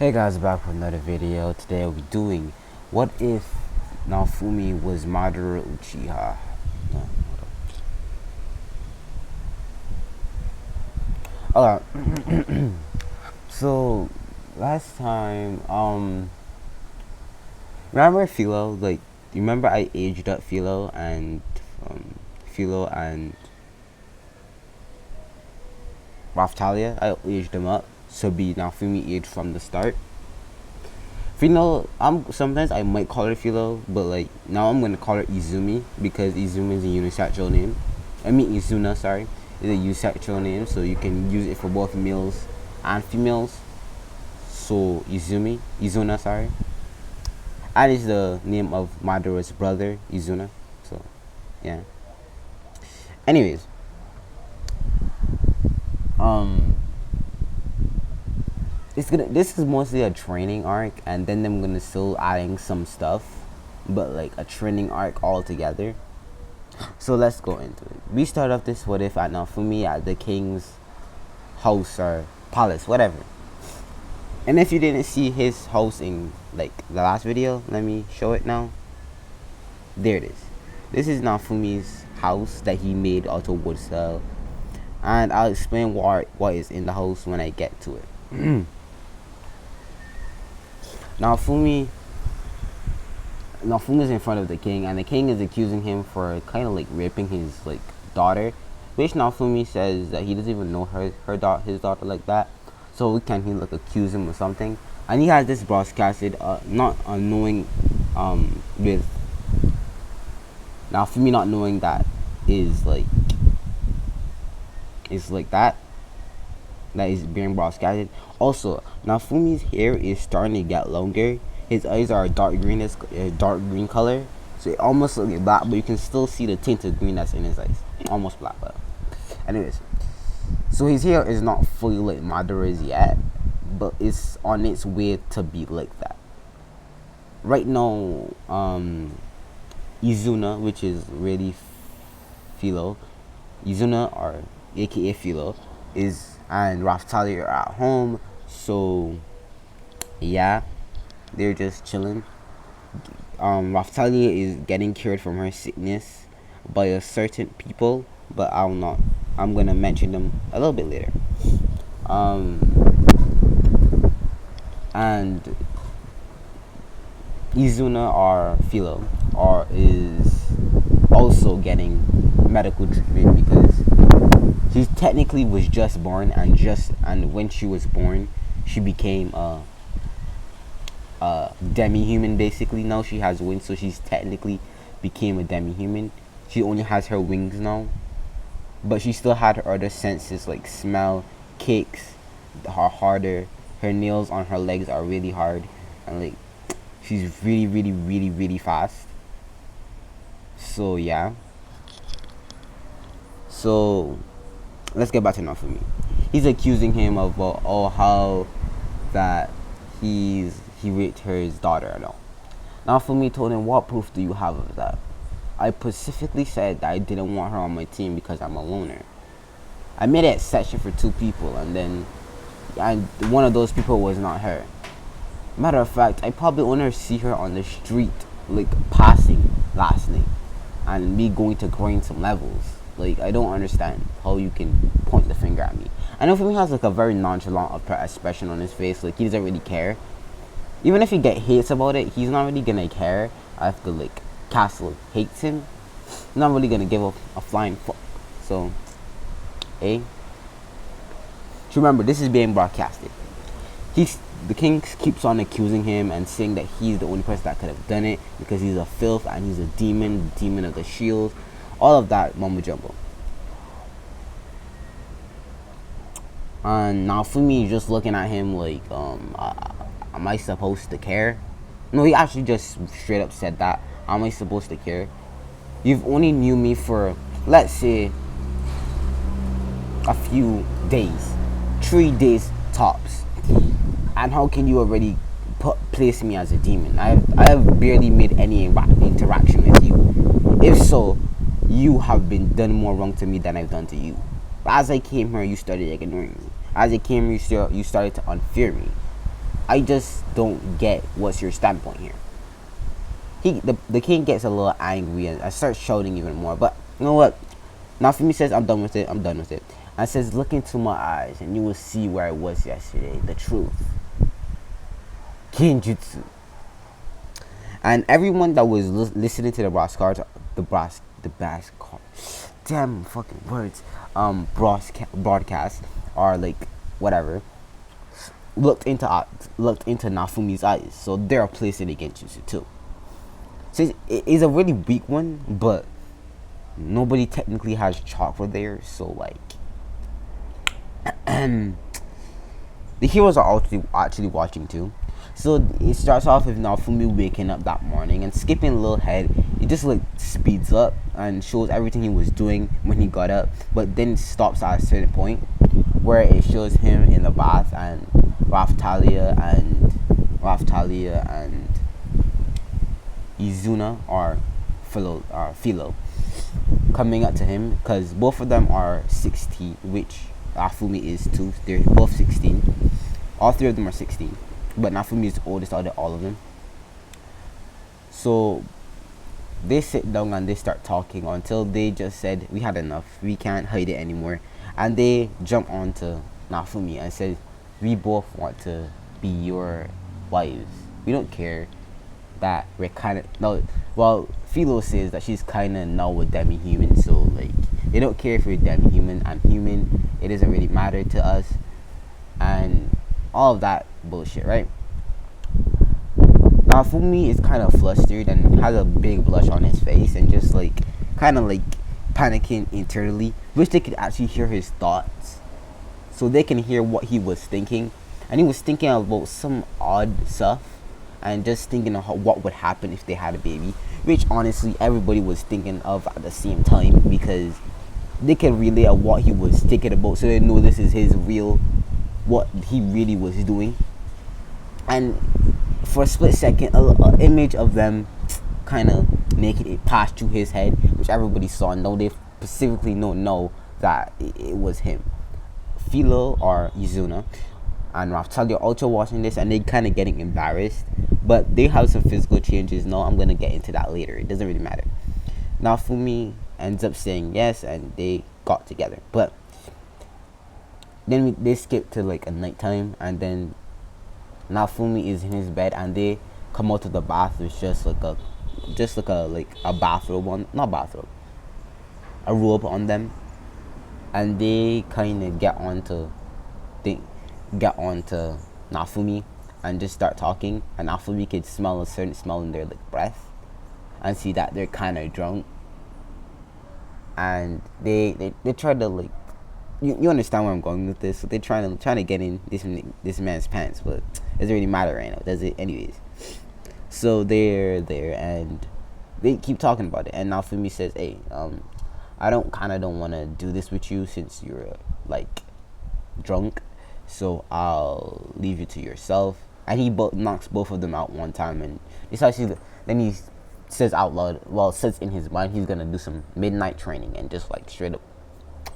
Hey guys, back with another video. Today we'll be doing what if Naofumi was Madara Uchiha. No, hold on. So last time, remember Philo? Like, you remember I aged up Philo and Raftalia. I aged them up so be Naofumi aged from the start. Philo, sometimes I might call her Philo, but like now I'm gonna call her Izumi because Izumi is a unisexual name. I mean Izuna, sorry, is a unisexual name, so you can use it for both males and females. So Izuna, sorry. And is the name of Madara's brother, Izuna. So, yeah. Anyways, um, this is mostly a training arc, and then I'm gonna still adding some stuff, but like a training arc altogether. So let's go into it. We start off this what if at Naofumi at the king's house or palace, whatever. And if you didn't see his house in like the last video, let me show it now. There it is. This is Naofumi's house that he made out of wood style, and I'll explain what is in the house when I get to it. Naofumi is in front of the king, and the king is accusing him for kind of like raping his like daughter, which Naofumi says that he doesn't even know his daughter like that. So can he like accuse him of something? And he has this broadcasted, not unknowing, with Naofumi not knowing that is like that is being broadcasted. Also, Naofumi's hair is starting to get longer. His eyes are dark green color, so it almost looks like black, but you can still see the tint of green that's in his eyes. Almost black, but anyways. So his hair is not fully like Madara's yet, but it's on its way to be like that. Right now, Izuna, which is really Philo, Izuna or aka Philo, and Raftalia are at home, so yeah, they're just chilling. Raftalia is getting cured from her sickness by a certain people, but I'm gonna mention them a little bit later. And Izuna or Philo is also getting medical treatment because she technically was just born, and when she was born she became a demi-human. Basically now she has wings, so she's technically became a demi-human. She only has her wings now, but she still had her other senses like smell, kicks are harder, her nails on her legs are really hard, and like she's really fast. So yeah, so let's get back to Naofumi. He's accusing him of how that he raped his daughter. No, Naofumi told him, "What proof do you have of that?" I specifically said that I didn't want her on my team because I'm a loner. I made an exception for 2 people, and then one of those people was not her. Matter of fact, I probably only see her on the street, like passing last night, and me going to grind some levels. Like, I don't understand how you can point the finger at me. I know Naofumi has like a very nonchalant expression on his face, like he doesn't really care. Even if he get hates about it, he's not really gonna care if the like castle hates him. He's not really gonna give a flying fuck. So, so remember, this is being broadcasted. The king keeps on accusing him and saying that he's the only person that could have done it because he's a filth and he's a demon of the shield, all of that mumbo jumbo. And Naofumi is just looking at him like, am I supposed to care? No, he actually just straight up said that. Am I supposed to care? You've only knew me for, let's say, a few days, 3 days tops, and how can you already place me as a demon? I have barely made any interaction with you. If so, you have been done more wrong to me than I've done to you. As I came here, you started ignoring me. As I came here, you started to unfear me. I just don't get what's your standpoint here. The king gets a little angry and starts shouting even more. But you know what? Naofumi says, I'm done with it. I'm done with it. And says, look into my eyes and you will see where I was yesterday. The truth. Kinjutsu. And everyone that was listening to the damn fucking words, broadcast, or like whatever, looked into Naofumi's eyes. So they're placing it against Jutsu too. So it's a really weak one, but nobody technically has chakra there. So like, the heroes are actually watching too. So it starts off with Naofumi waking up that morning and skipping a little ahead. It just like speeds up and shows everything he was doing when he got up, but then stops at a certain point where it shows him in the bath and Raftalia and Izuna or Philo coming up to him, because both of them are 16, which Naofumi is too. They're both 16. All three of them are 16. But Naofumi is the oldest out of all of them. So they sit down and they start talking until they just said, we had enough. We can't hide it anymore. And they jump onto Naofumi and said, we both want to be your wives. We don't care that we're kind of... No, well, Philo says that she's kind of now a demi-human. So, like, they don't care if you're demi-human and human. It doesn't really matter to us. And all of that bullshit, right? Naofumi is kind of flustered and has a big blush on his face and just like kind of like panicking internally. Wish they could actually hear his thoughts so they can hear what he was thinking. And he was thinking about some odd stuff and just thinking of what would happen if they had a baby, which honestly everybody was thinking of at the same time, because they can relate on what he was thinking about, so they know this is his real, what he really was doing. And for a split second, an image of them kind of making it pass through his head, which everybody saw. No, they specifically know that it was him. Philo or Izuna and Raftalia are also watching this, and they kind of getting embarrassed, but they have some physical changes. No, I'm gonna get into that later. It doesn't really matter. Naofumi ends up saying yes, and they got together. But then they skip to like a nighttime, and then Naofumi is in his bed, and they come out of the bath with just like a bathrobe on, not bathrobe, a robe on them, and they kind of get onto Naofumi and just start talking, and Naofumi could smell a certain smell in their like breath and see that they're kind of drunk, and they try to like, you understand where I'm going with this. So they're trying to get in this man's pants, but it doesn't really matter right now, does it? Anyways, so they're there and they keep talking about it, and Naofumi says, hey, I don't want to do this with you since you're like drunk, so I'll leave you to yourself. And he knocks both of them out one time, and then he says out loud, well, says in his mind he's gonna do some midnight training, and just like straight up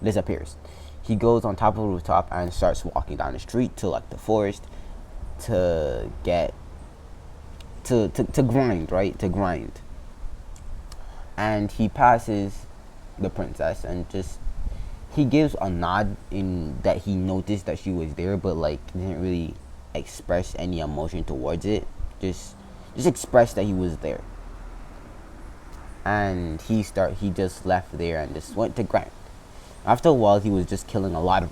disappears. He goes on top of the rooftop and starts walking down the street to like the forest to get to grind, right? To grind. And he passes the princess and just he gives a nod in that he noticed that she was there, but like didn't really express any emotion towards it. Just expressed that he was there. And he just left there and just went to grind. After a while, he was just killing a lot of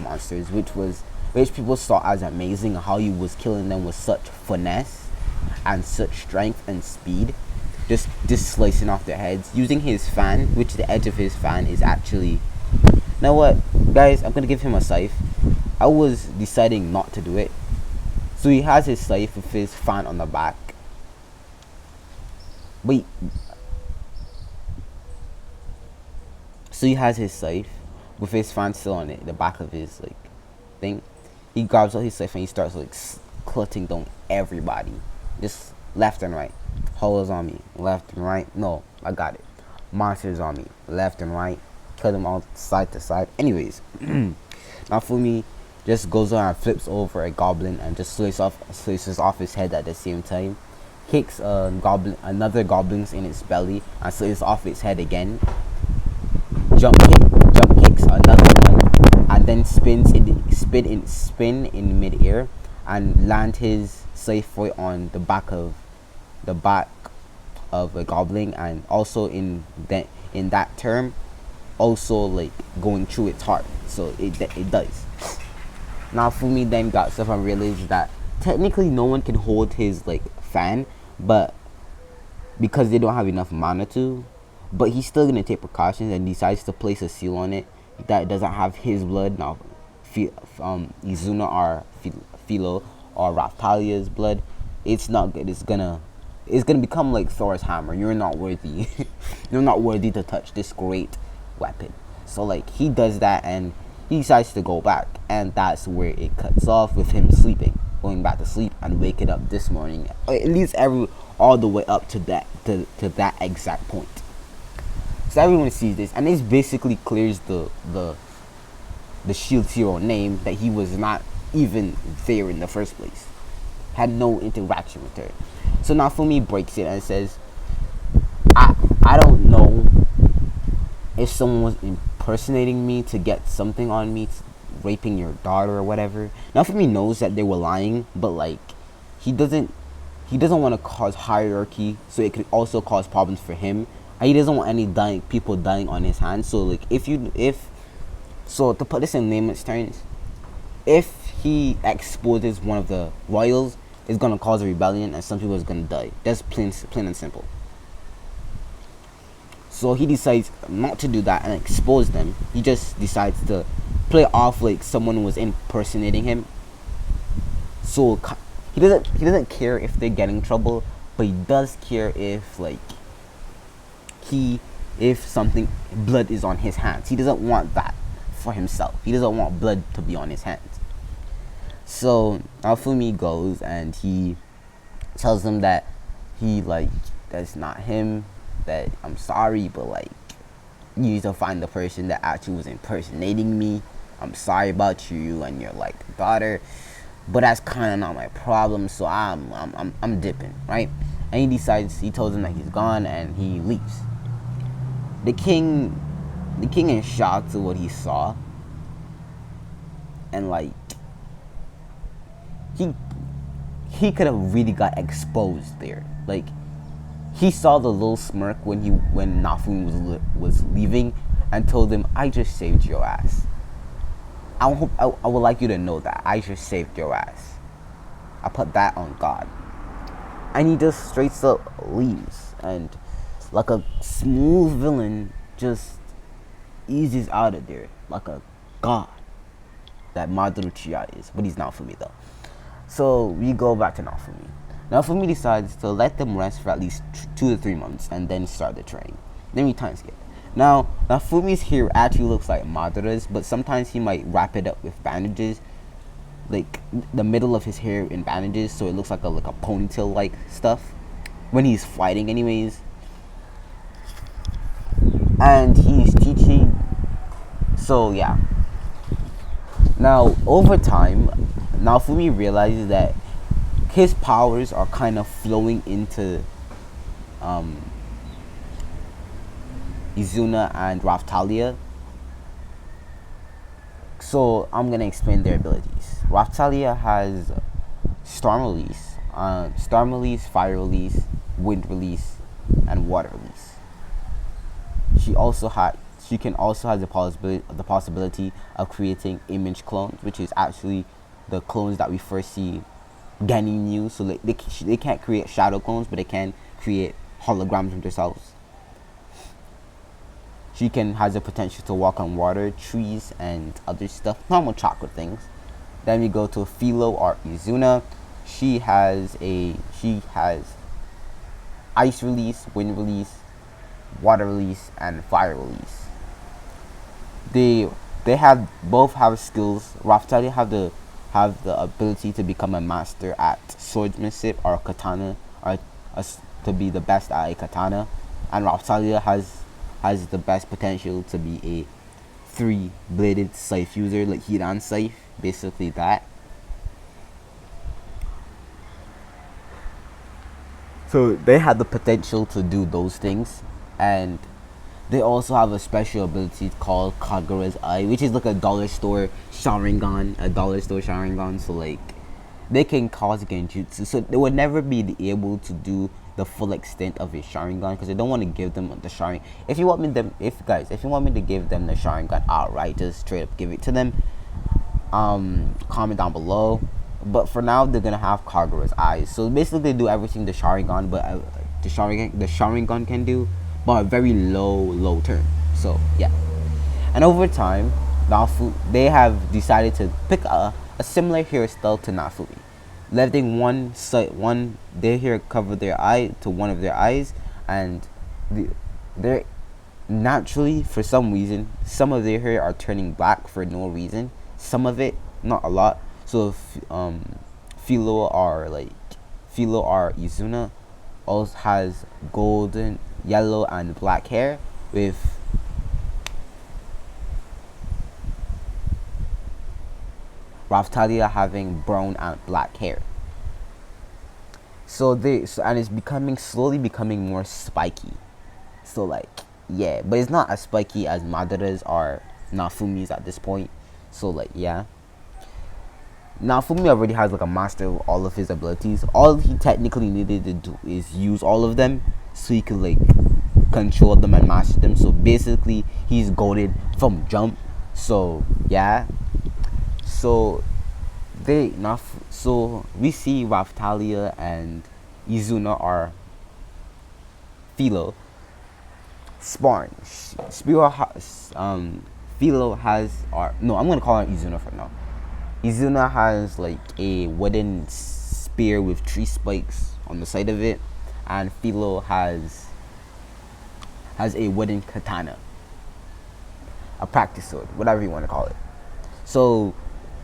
monsters, which people saw as amazing. How he was killing them with such finesse and such strength and speed, just slicing off their heads using his fan, which the edge of his fan is actually. You know what, guys? I'm gonna give him a scythe. I was deciding not to do it, so he has his scythe with his fan on the back. Wait. So he has his scythe with his fan still on it, the back of his like thing. He grabs out his scythe and he starts like cutting down everybody, just left and right. Holes on me, left and right. No, I got it. Monsters on me, left and right. Cut them all side to side. Anyways, Naofumi just goes on and flips over a goblin and just slices off his head at the same time. Kicks another goblin's in its belly and slices off its head again. Jump kicks another one, and then spin in midair and land his safe foot on the back of a goblin, and also in that term, also like going through its heart. So it does. Naofumi then got up and realized that technically no one can hold his like fan, but because they don't have enough mana to, but he's still gonna take precautions and decides to place a seal on it that doesn't have his blood. Now, Izuna or Philo or Raphtalia's blood, it's not good. It's gonna become like Thor's hammer. You're not worthy. You're not worthy to touch this great weapon. So like he does that and he decides to go back, and that's where it cuts off with him going back to sleep and waking up this morning. At least all the way up to that exact point. So everyone sees this, and this basically clears the Shield Hero name that he was not even there in the first place. Had no interaction with her. So Naofumi breaks it and says, I don't know if someone was impersonating me to get something on me, raping your daughter or whatever. Naofumi knows that they were lying, but like he doesn't want to cause hierarchy, so it could also cause problems for him. And he doesn't want any people dying on his hands. So like so to put this in layman's terms, if he exposes one of the royals, it's gonna cause a rebellion and some people is gonna die. That's plain and simple. So he decides not to do that and expose them. He just decides to play off like someone was impersonating him. So he doesn't care if they get in trouble, but he does care if like if something blood is on his hands. He doesn't want that for himself. He doesn't want blood to be on his hands. So Naofumi goes and he tells them that that's not him, that I'm sorry, but like you need to find the person that actually was impersonating me. I'm sorry about you and your like daughter, but that's kind of not my problem. So I'm dipping, right? And he tells them that he's gone and he leaves. The king is shocked at what he saw, and like he could have really got exposed there. Like he saw the little smirk when Naofumi was leaving, and told him, "I just saved your ass. I would like you to know that I just saved your ass. I put that on God." And he just straight up leaves, and like a smooth villain just eases out of there like a god that Madara is, but he's not for me though. So we go back to Naofumi. Naofumi decides to let them rest for at least 2 to 3 months and then start the training. Then we time skip. Now Naofumi's hair actually looks like Madara's, but sometimes he might wrap it up with bandages, like the middle of his hair in bandages, so it looks like a ponytail like stuff when he's fighting anyways. And he's teaching. So yeah. Now over time, Naofumi realizes that his powers are kind of flowing into Izuna and Raphtalia. So I'm gonna explain their abilities. Raphtalia has storm release, fire release, wind release, and water release. She can also have the possibility of creating image clones, which is actually the clones that we first see Genin use. So they can't create shadow clones, but they can create holograms of themselves. She has the potential to walk on water, trees, and other stuff, normal chocolate things. Then we go to Philo or Izuna. She has ice release, wind release, water release, and fire release. They both have skills. Raphtalia have the ability to become a master at swordsmanship or katana, or to be the best at a katana, and Raphtalia has the best potential to be a 3-bladed scythe user, like Hiran scythe. basically that. So they have the potential to do those things, and they also have a special ability called Kagura's Eye, which is like a dollar store Sharingan, So like, they can cause genjutsu, so they would never be able to do the full extent of his Sharingan because they don't want to give them the Sharingan. If you want me if you want me to give them the Sharingan outright, just straight up give it to them. Comment down below. But for now, they're gonna have Kagura's eyes. So basically, they do everything the Sharingan, but the Sharingan can do, but a very low turn. So yeah, and over time, they have decided to pick a similar hairstyle to Naofumi, letting their hair cover their eye to one of their eyes, and they're naturally, for some reason, some of their hair are turning black for no reason. Some of it, not a lot. So if, Philo or Izuna also has golden, yellow, and black hair, with Raftalia having brown and black hair. And it's slowly becoming more spiky. So like, yeah, but it's not as spiky as Madara's or Naofumi's at this point. So like, yeah. Naofumi already has like a master of all of his abilities. All he technically needed to do is use all of them so he could like control them and master them. So basically, he's goated from jump. So yeah. So we see Raftalia and Izuna are Philo sparring. Philo has, or no, I'm gonna call her Izuna for now. Izuna has like a wooden spear with 3 spikes on the side of it, and Philo has a wooden katana, a practice sword, whatever you want to call it. So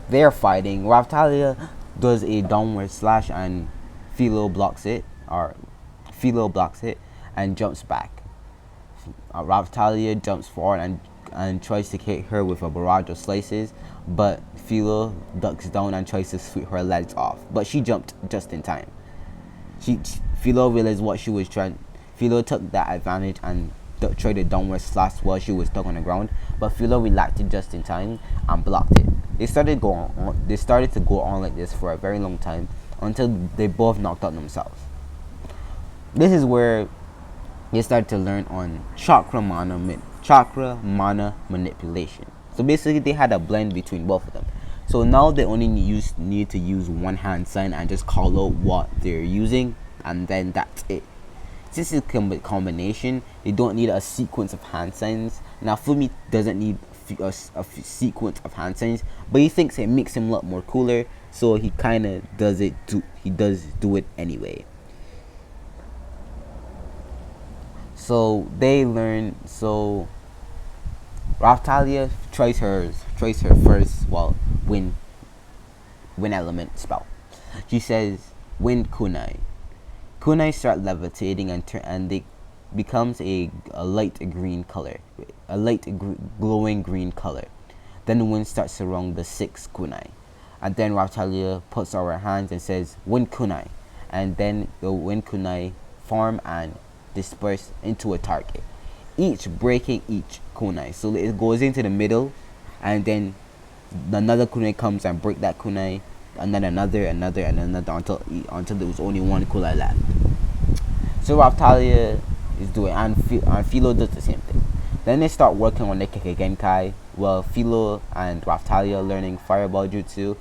they're fighting. Raftalia does a downward slash, and Philo blocks it, and jumps back. Raftalia jumps forward and tries to hit her with a barrage of slices, but Philo ducks down and tries to sweep her legs off. But she jumped just in time. Philo realized what she was trying. Philo took that advantage and tried a downward slash while she was stuck on the ground, but Philo reacted just in time and blocked it. They started to go on like this for a very long time until they both knocked out themselves. This is where they started to learn on chakra mana manipulation. So basically, they had a blend between both of them. So now they only need to use one hand sign and just call out what they're using, and then that's it. Since it's a combination, they don't need a sequence of hand signs. Now, Fumi doesn't need a sequence of hand signs, but he thinks it makes him look more cooler, so he kind of does it. He does do it anyway. So they learn. So Raftalia tries her first, wind element spell. She says wind kunai. Kunai start levitating and they becomes a light green color, glowing green color. Then the wind starts to surround the 6 kunai, and then Raftalia puts out her hands and says wind kunai, and then the wind kunai form and disperse into a target, each breaking each kunai. So it goes into the middle, and then another kunai comes and break that kunai, and then another until there was only one kunai left. So Raftalia is doing, and Philo does the same thing. Then they start working on the Kekkei, while Philo and Raftalia learning Fireball Jutsu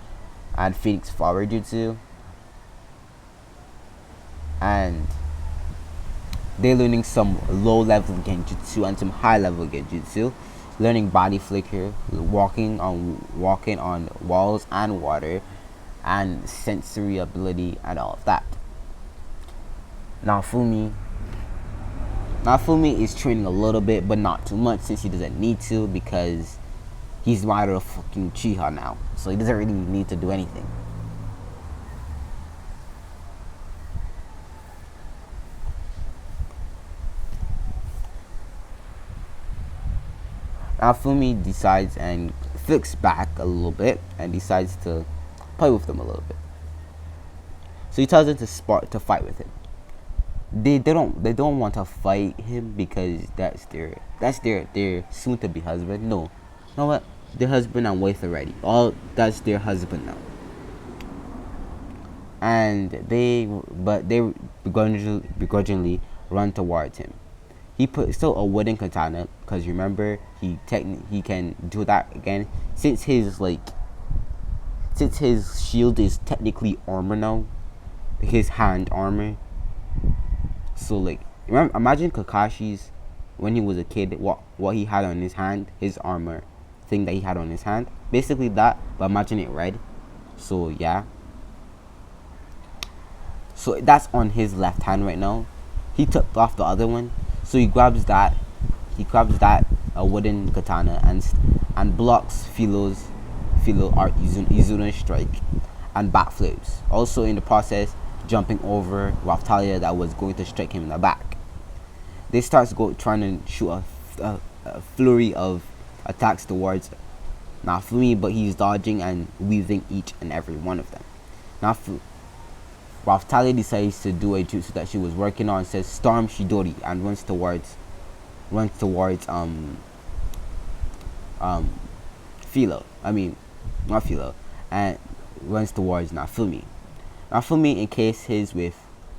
and Phoenix Flower Jutsu, and they're learning some low-level genjutsu and some high-level genjutsu, learning body flicker, walking on walls and water, and sensory ability and all of that. Naofumi is training a little bit, but not too much, since he doesn't need to, because he's rider of fucking Uchiha now, so he doesn't really need to do anything. Naofumi decides, and flicks back a little bit and decides to play with them a little bit. So he tells them to fight with him. They don't want to fight him because that's their soon to be husband. No, you know what? Their husband and wife already. All that's their husband now. And they begrudgingly run towards him. He put still a wooden katana because remember he can do that again since his shield is technically armor now, his hand armor. So like remember, imagine Kakashi's when he was a kid, what he had on his hand, his armor thing that he had on his hand, basically that, but imagine it red. So yeah, so that's on his left hand right now. He took off the other one, so he grabs that. A wooden katana and blocks Philo or Izuna's strike and backflips. Also in the process, jumping over Raftalia that was going to strike him in the back. They starts trying to shoot a flurry of attacks towards Naofumi, but he's dodging and weaving each and every one of them. Raftalia decides to do a jutsu that she was working on, says Storm Shidori, and runs towards Philo. I mean, not Philo, and runs towards Naofumi. Naofumi encases with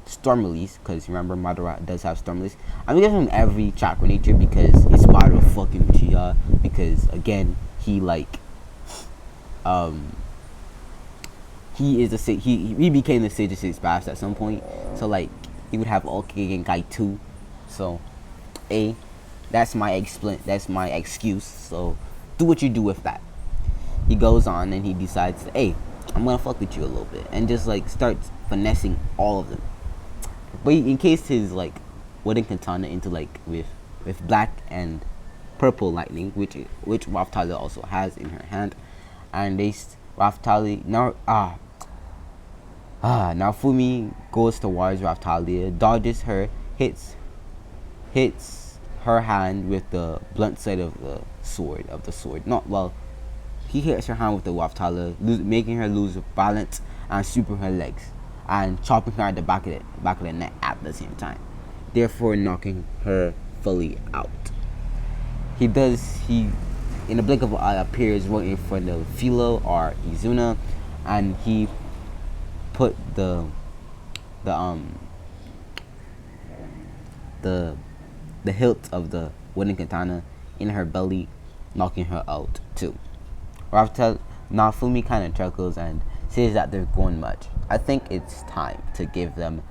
Storm Release, because remember Madara does have Storm Release. I'm gonna give him every chakra nature because it's Madara fucking Uchiha. Because again, he he became the Sage of Six Paths at some point. So like he would have all Genkai too. So that's my excuse. So do what you do with that. He goes on and he decides, hey, I'm gonna fuck with you a little bit, and just like starts finessing all of them. But he encased his like wooden katana into like with black and purple lightning, which Raftalia also has in her hand, and Raftalia Naofumi goes towards Raftalia, dodges her, hits her hand with the blunt side of the sword. He hits her hand with the Raftalia, making her lose balance and sweeping her legs and chopping her at the back of the neck at the same time, therefore knocking her fully out. He in a blink of an eye appears right in front of Philo or Izuna, and he put the hilt of the wooden katana in her belly, knocking her out too. Naofumi kind of chuckles and says that they're going much. I think it's time to give them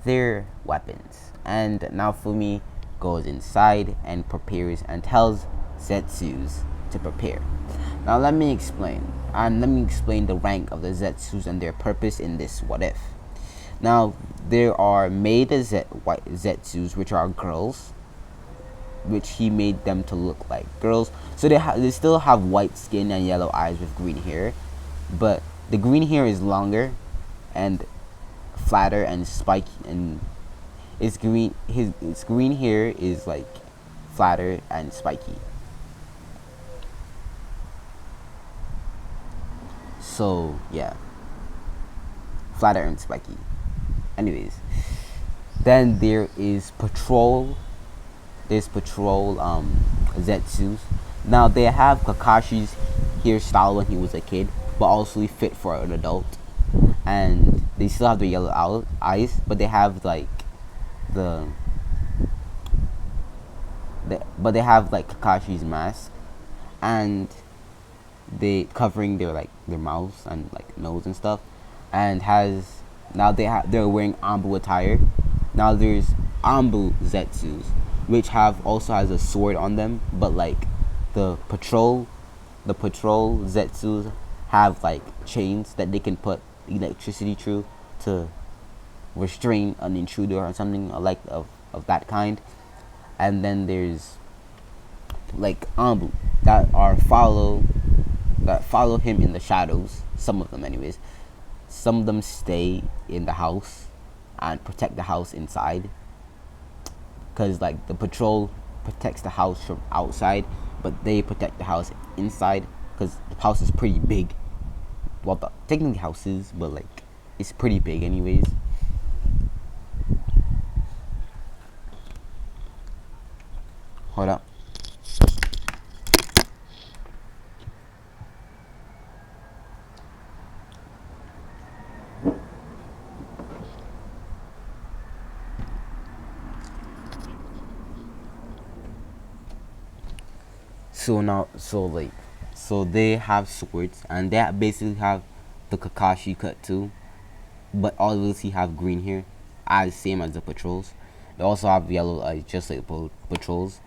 their weapons. And Naofumi goes inside and prepares and tells Zetsus to prepare. Now let me explain. And let me explain the rank of the Zetsus and their purpose in this what if. Now there are made Zetsus, which are girls, which he made them to look like girls. So they still have white skin and yellow eyes with green hair, but the green hair is longer and flatter and spiky, and its green hair is like flatter and spiky. So yeah, flatter and spiky. Anyways, then there is patrol. There's patrol Zetsus. Now they have Kakashi's hairstyle when he was a kid, but also fit for an adult. And they still have the yellow eyes, but they have like but they have like Kakashi's mask, and they covering their mouths and like nose and stuff, and they're wearing Ambu attire. Now there's Ambu Zetsus, which also has a sword on them, but like the patrol Zetsus have like chains that they can put electricity through to restrain an intruder or something like of that kind. And then there's like Ambu that follow him in the shadows. Some of them anyways. Some of them stay in the house and protect the house inside, because like the patrol protects the house from outside, but they protect the house inside. because the house is pretty big. Well, technically houses, but like it's pretty big anyways. Hold up. So now, so they have swords, and they basically have the Kakashi cut too, but all of he have green here, as same as the patrols. They also have yellow eyes, just like the patrols.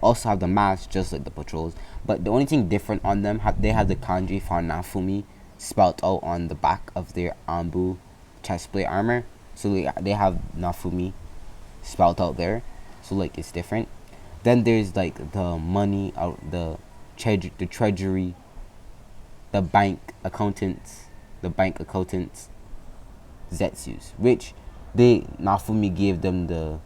Also have the mask, just like the patrols. But the only thing different on them, they have the kanji for Naofumi spelled out on the back of their Anbu chestplate armor. So they have Naofumi spelled out there. So like it's different. Then there's like the money out, the treasury, the bank accountants, Zetsus, which Naofumi gave them the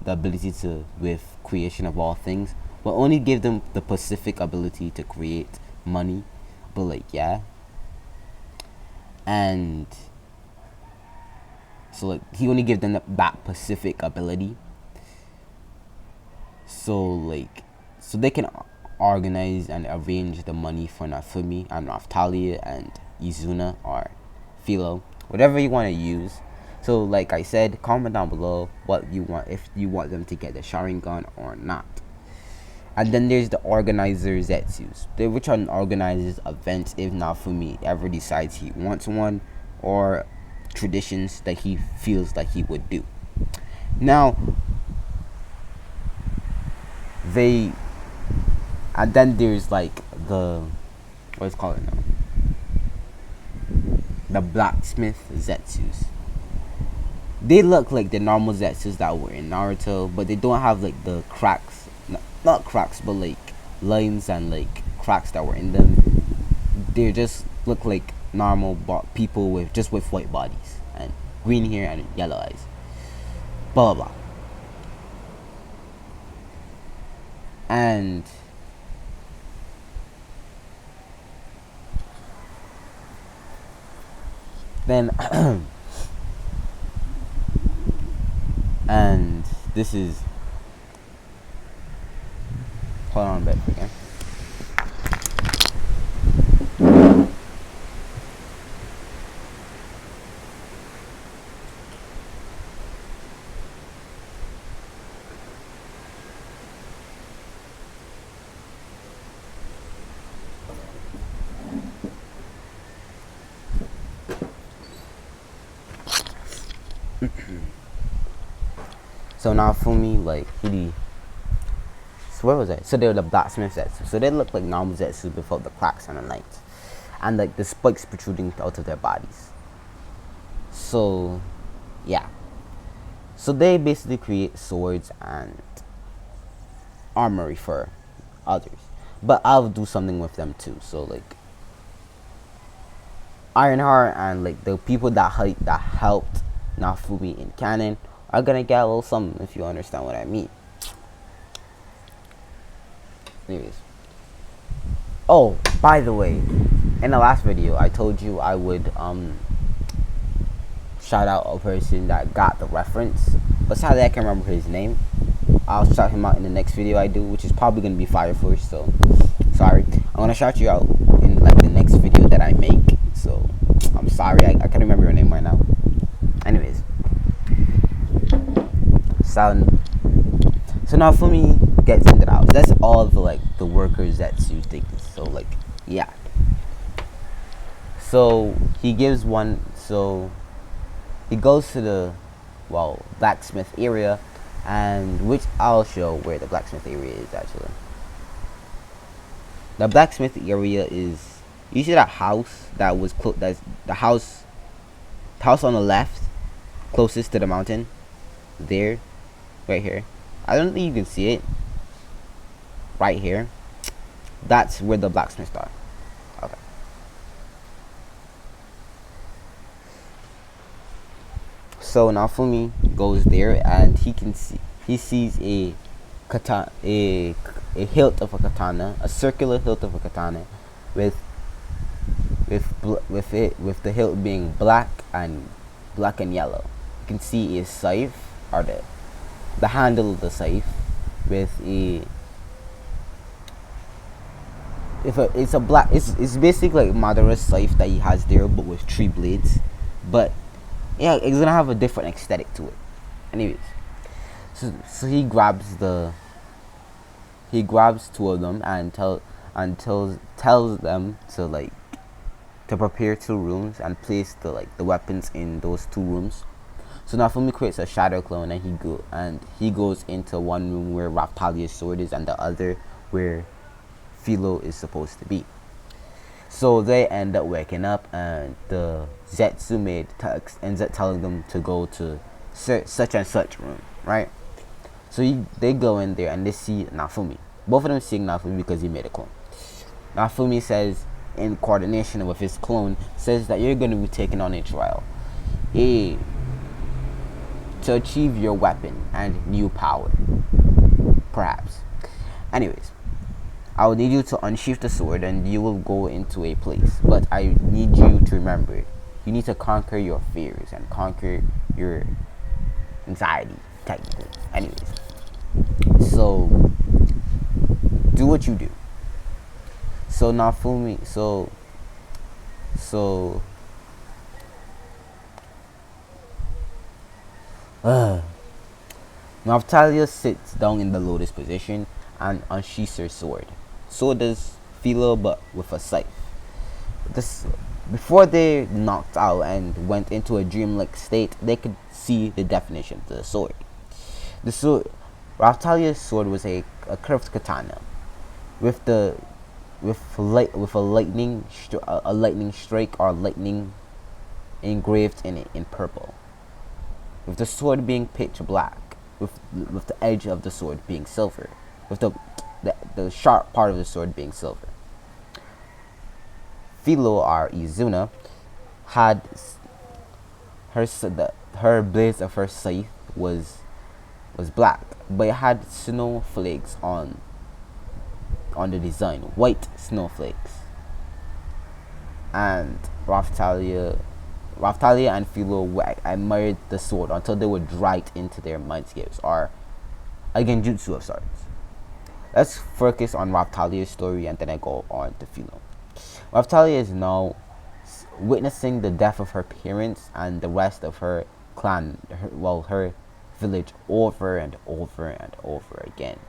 ability to, with creation of all things, but only give them the specific ability to create money. But like yeah, and so like he only gave them that specific ability. So they can organize and arrange the money for Naofumi and Raphtalia and Izuna or Philo, whatever you want to use. So like I said, comment down below what you want, if you want them to get the Sharingan or not. And then there's the organizer Zetsus, which organizes events if Naofumi ever decides he wants one, or traditions that he feels like he would do. Now and then there's like the, what's it called now, the blacksmith Zetsus. They look like the normal Zetsus that were in Naruto, but they don't have like the cracks, not cracks, but like lines and like cracks that were in them. They just look like normal people with white bodies and green hair and yellow eyes. Blah blah blah. And then and this is, hold on a bit again. So Naofumi, like so where was I? So they're the blacksmith Zetsu. So they look like normal Zetsu without the cracks and the lights, and like the spikes protruding out of their bodies. So yeah. So they basically create swords and armory for others. But I'll do something with them too. So like Ironheart and like the people that helped Naofumi in canon are gonna get a little something, if you understand what I mean. Anyways. Oh, by the way, in the last video I told you I would shout out a person that got the reference, but sadly I can't remember his name. I'll shout him out in the next video I do, which is probably gonna be Fire Force, so sorry. I'm gonna shout you out in like the next video that I make. So I'm sorry, I can't remember your name right now. Anyways. So Naofumi gets into the house. That's all the like the workers Zetsu things. So like yeah. So he gives one. So he goes to the blacksmith area, and which I'll show where the blacksmith area is actually. The blacksmith area is, you see that house that was that's the house on the left, closest to the mountain. There. Right here. I don't think you can see it. Right here. That's where the blacksmiths are. Okay. So Naofumi goes there and he sees a hilt of a katana, a circular hilt of a katana, with with the hilt being black and yellow. You can see a scythe, or the handle of the scythe, with a if a it's a black it's basically like Madara's scythe that he has there, but with three blades. But yeah, it's gonna have a different aesthetic to it. Anyways, so he grabs two of them and tells them to prepare two rooms and place the weapons in those two rooms. So Naofumi creates a shadow clone, and he goes into one room where Raphtalia's sword is, and the other where Philo is supposed to be. So they end up waking up, and the Zetsu maid ends up telling them to go to such and such room, right? So they go in there and they see Naofumi. Both of them seeing Naofumi because he made a clone. Naofumi says, in coordination with his clone, says that you're going to be taken on a trial. To achieve your weapon and new power. Perhaps. Anyways, I will need you to unsheath the sword and you will go into a place. But I need you to remember, you need to conquer your fears and conquer your anxiety, technically. Anyways, so do what you do. So Naofumi, so Naftalia sits down in the lotus position and unsheathes her sword. So does Philo, but with a scythe. Before they knocked out and went into a dreamlike state, they could see the definition of the sword. The sword, Raphtalia's sword, was a curved katana with a lightning strike or lightning engraved in it in purple, with the sword being pitch black, with the edge of the sword being silver, with the sharp part of the sword being silver. Philo, or Izuna, had her blades of her scythe was black, but it had snowflakes on the design, white snowflakes. And Raphthalia and Philo admired the sword until they were dragged into their mindscapes, or a genjutsu of sorts. Let's focus on Raphtalia's story, and then I go on to Philo. Raphthalia is now witnessing the death of her parents and the rest of her clan, her village, over and over and over again,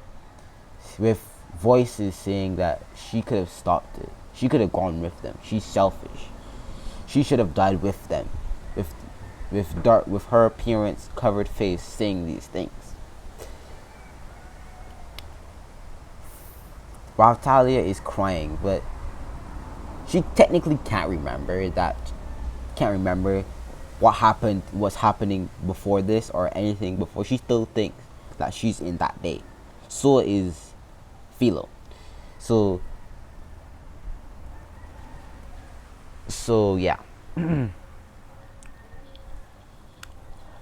with voices saying that she could have stopped it. She could have gone with them. She's selfish. She should have died with them. With her parents' covered face saying these things. Raphthalia is crying, but she technically can't remember what's happening before this or anything before. She still thinks that she's in that day. So is Philo. So yeah.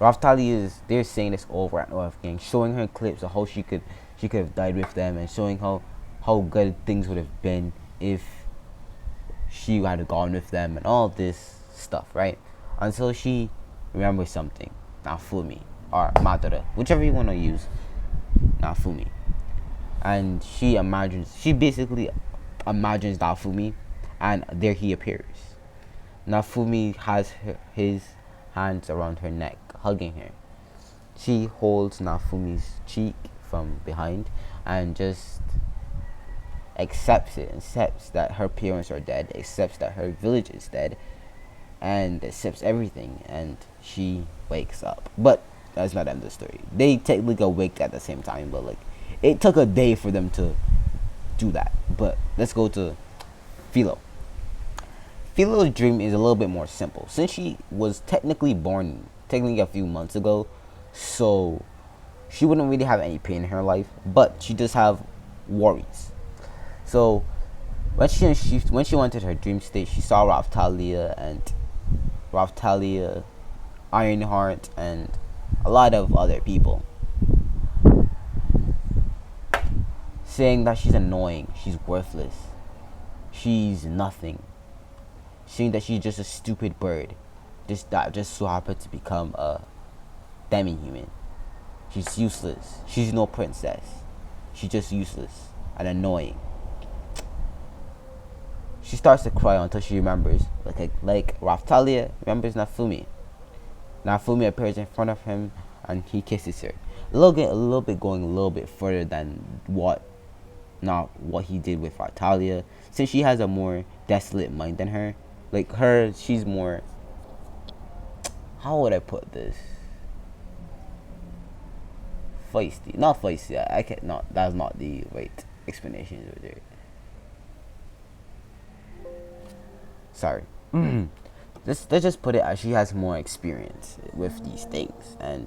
Raphthalia they're saying this over and over again, showing her clips of how she could have died with them, and showing how good things would have been if she had gone with them, and all this stuff, right? Until she remembers something. Naofumi, or madara, whichever you want to use. Naofumi. And she basically imagines Naofumi, and there he appears. Naofumi has his hands around her neck, hugging her. She holds Naofumi's cheek from behind and just accepts that her parents are dead, accepts that her village is dead, and accepts everything, and she wakes up. But that's not the end of the story. They technically awake at the same time, but it took a day for them to do that. But let's go to Philo. Philo's dream is a little bit more simple, since she was technically born a few months ago, so she wouldn't really have any pain in her life, but she does have worries. So when she went to her dream state, she saw Raphthalia, Ironheart, and a lot of other people saying that she's annoying, she's worthless, she's nothing. Seeing that she's just a stupid bird, that just so happened to become a demi-human. She's useless. She's no princess. She's just useless and annoying. She starts to cry until she remembers, like Raftalia remembers Naofumi. Naofumi appears in front of him and he kisses her. A little bit going a little bit further than what he did with Raftalia, since she has a more desolate mind than her. Like her, she's more. How would I put this? Feisty, not feisty. I can't. Not that's not the right explanation over there. Sorry. Let's just put it as she has more experience with these things, and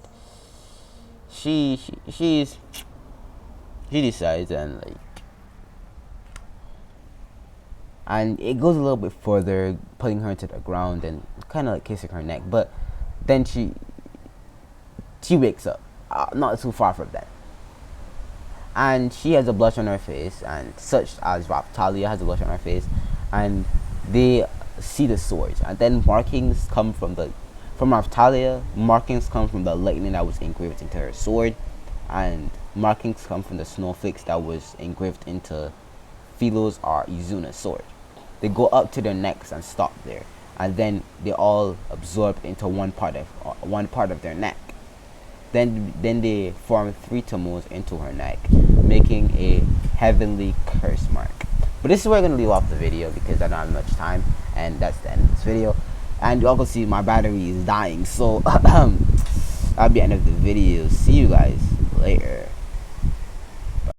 she decides, and it goes a little bit further, putting her to the ground and kind of like kissing her neck. But then she wakes up, not too far from that, and she has a blush on her face, and such as Raftalia has a blush on her face, and they see the swords, and then markings come from Raftalia. Markings come from the lightning that was engraved into her sword, and markings come from the snowflakes that was engraved into Philo's or Izuna's sword. They go up to their necks and stop there, and then they all absorb into one part of their neck. Then they form 3 tumors into her neck, making a heavenly curse mark. But this is where I'm going to leave off the video because I don't have much time, and that's the end of this video. And you all can see my battery is dying, so that'll be the end of the video. See you guys later.